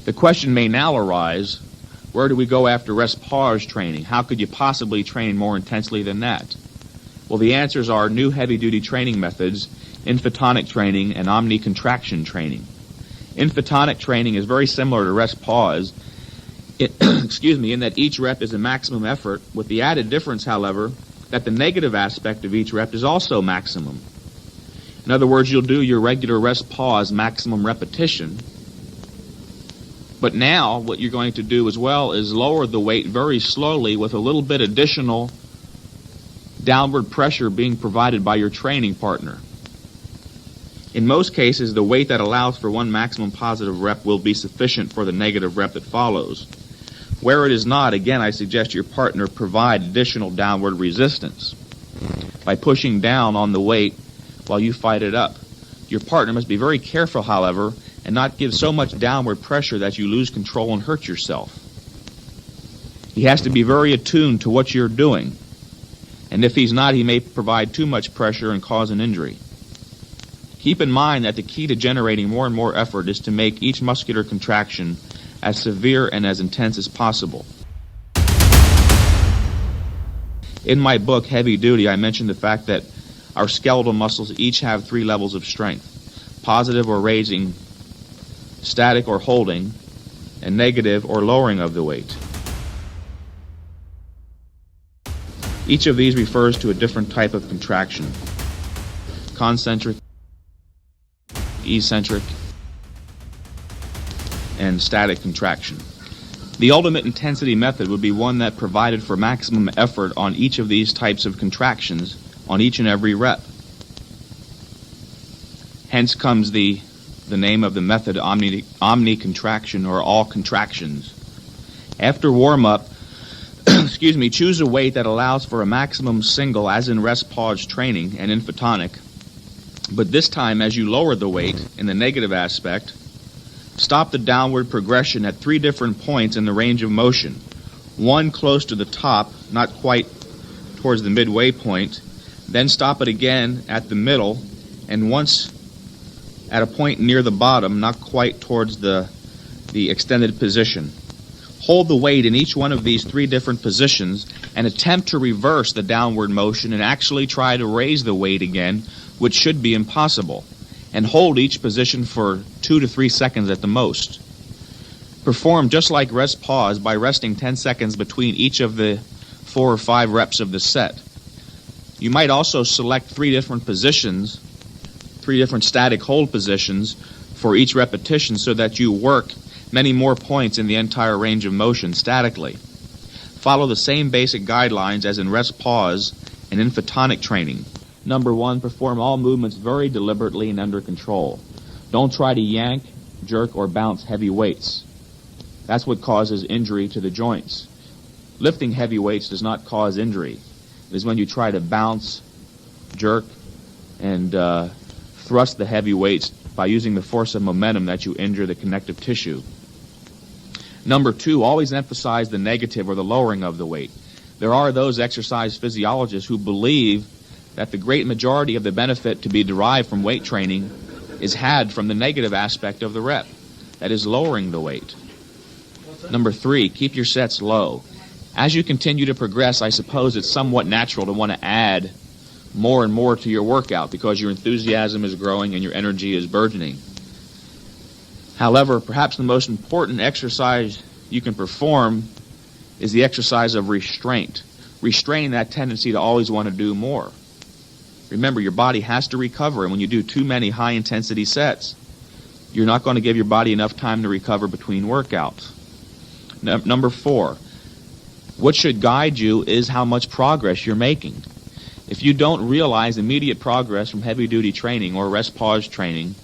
The question may now arise, where do we go after rest-pause training? How could you possibly train more intensely than that? Well, the answers are new heavy-duty training methods, Infitonic training, and Omni-Contraction training. Infitonic training is very similar to rest-pause, in that each rep is a maximum effort, with the added difference, however, that the negative aspect of each rep is also maximum. In other words, you'll do your regular rest-pause maximum repetition, but now what you're going to do as well is lower the weight very slowly with a little bit additional downward pressure being provided by your training partner. In most cases, the weight that allows for one maximum positive rep will be sufficient for the negative rep that follows. Where it is not, again, I suggest your partner provide additional downward resistance by pushing down on the weight while you fight it up. Your partner must be very careful, however, and not give so much downward pressure that you lose control and hurt yourself. He has to be very attuned to what you're doing, and if he's not, he may provide too much pressure and cause an injury. Keep in mind that the key to generating more and more effort is to make each muscular contraction as severe and as intense as possible. In my book, Heavy Duty, I mentioned the fact that our skeletal muscles each have 3 levels of strength: positive or raising, static or holding, and negative or lowering of the weight. Each of these refers to a different type of contraction: concentric, eccentric, and static contraction. The ultimate intensity method would be one that provided for maximum effort on each of these types of contractions on each and every rep. Hence comes the name of the method, Omni-Contraction, or all contractions. After warm-up, choose a weight that allows for a maximum single, as in rest-pause training and in Photonic. But this time, as you lower the weight in the negative aspect, stop the downward progression at 3 different points in the range of motion. One close to the top, not quite towards the midway point, then stop it again at the middle, and once at a point near the bottom, not quite towards the extended position. Hold the weight in each one of these 3 different positions and attempt to reverse the downward motion and actually try to raise the weight again, which should be impossible. And hold each position for 2 to 3 seconds at the most. Perform just like rest-pause by resting 10 seconds between each of the 4 or 5 reps of the set. You might also select 3 different positions, 3 different static hold positions for each repetition, so that you work many more points in the entire range of motion statically. Follow the same basic guidelines as in rest-pause and in Photonic training. Number 1, perform all movements very deliberately and under control. Don't try to yank, jerk, or bounce heavy weights. That's what causes injury to the joints. Lifting heavy weights does not cause injury. It is when you try to bounce, jerk, and thrust the heavy weights by using the force of momentum that you injure the connective tissue. Number 2, always emphasize the negative or the lowering of the weight. There are those exercise physiologists who believe that the great majority of the benefit to be derived from weight training is had from the negative aspect of the rep, that is, lowering the weight. Number 3, keep your sets low. As you continue to progress, I suppose it's somewhat natural to want to add more and more to your workout because your enthusiasm is growing and your energy is burgeoning. However, perhaps the most important exercise you can perform is the exercise of restraint. Restrain that tendency to always want to do more. Remember, your body has to recover, and when you do too many high-intensity sets, you're not going to give your body enough time to recover between workouts. Number 4, what should guide you is how much progress you're making. If you don't realize immediate progress from heavy-duty training or rest-pause training,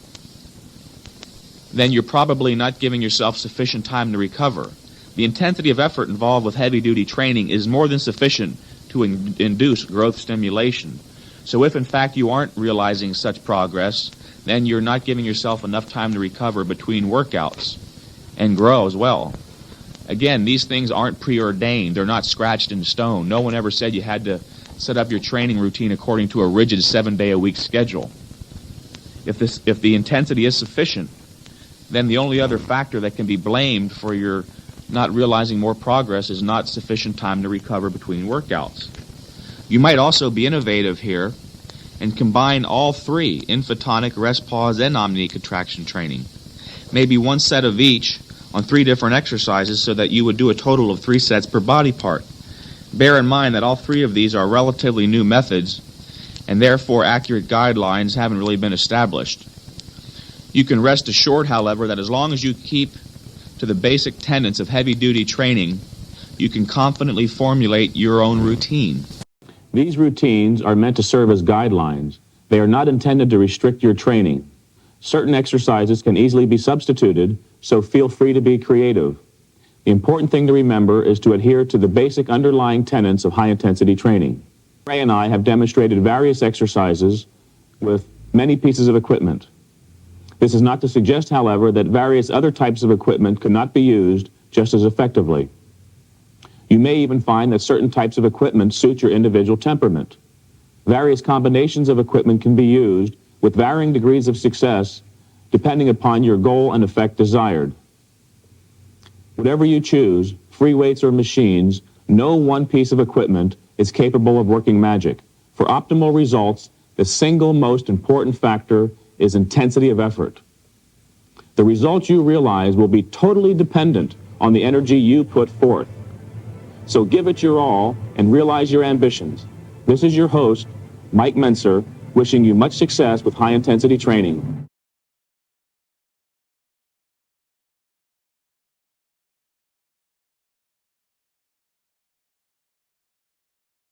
then you're probably not giving yourself sufficient time to recover. The intensity of effort involved with heavy-duty training is more than sufficient to induce growth stimulation. So if in fact you aren't realizing such progress, then you're not giving yourself enough time to recover between workouts and grow as well. Again, these things aren't preordained. They're not scratched in stone. No one ever said you had to set up your training routine according to a rigid 7-day-a-week schedule. If the intensity is sufficient, then the only other factor that can be blamed for your not realizing more progress is not sufficient time to recover between workouts. You might also be innovative here and combine all three, Infitonic, rest pause, and Omni-Contraction training. Maybe one set of each on 3 different exercises so that you would do a total of 3 sets per body part. Bear in mind that all 3 of these are relatively new methods, and therefore accurate guidelines haven't really been established. You can rest assured, however, that as long as you keep to the basic tenets of heavy-duty training, you can confidently formulate your own routine. These routines are meant to serve as guidelines. They are not intended to restrict your training. Certain exercises can easily be substituted, so feel free to be creative. The important thing to remember is to adhere to the basic underlying tenets of high-intensity training. Ray and I have demonstrated various exercises with many pieces of equipment. This is not to suggest, however, that various other types of equipment could not be used just as effectively. You may even find that certain types of equipment suit your individual temperament. Various combinations of equipment can be used with varying degrees of success depending upon your goal and effect desired. Whatever you choose, free weights or machines, no one piece of equipment is capable of working magic. For optimal results, the single most important factor is intensity of effort. The results you realize will be totally dependent on the energy you put forth. So give it your all and realize your ambitions. This is your host, Mike Mentzer, wishing you much success with high-intensity training.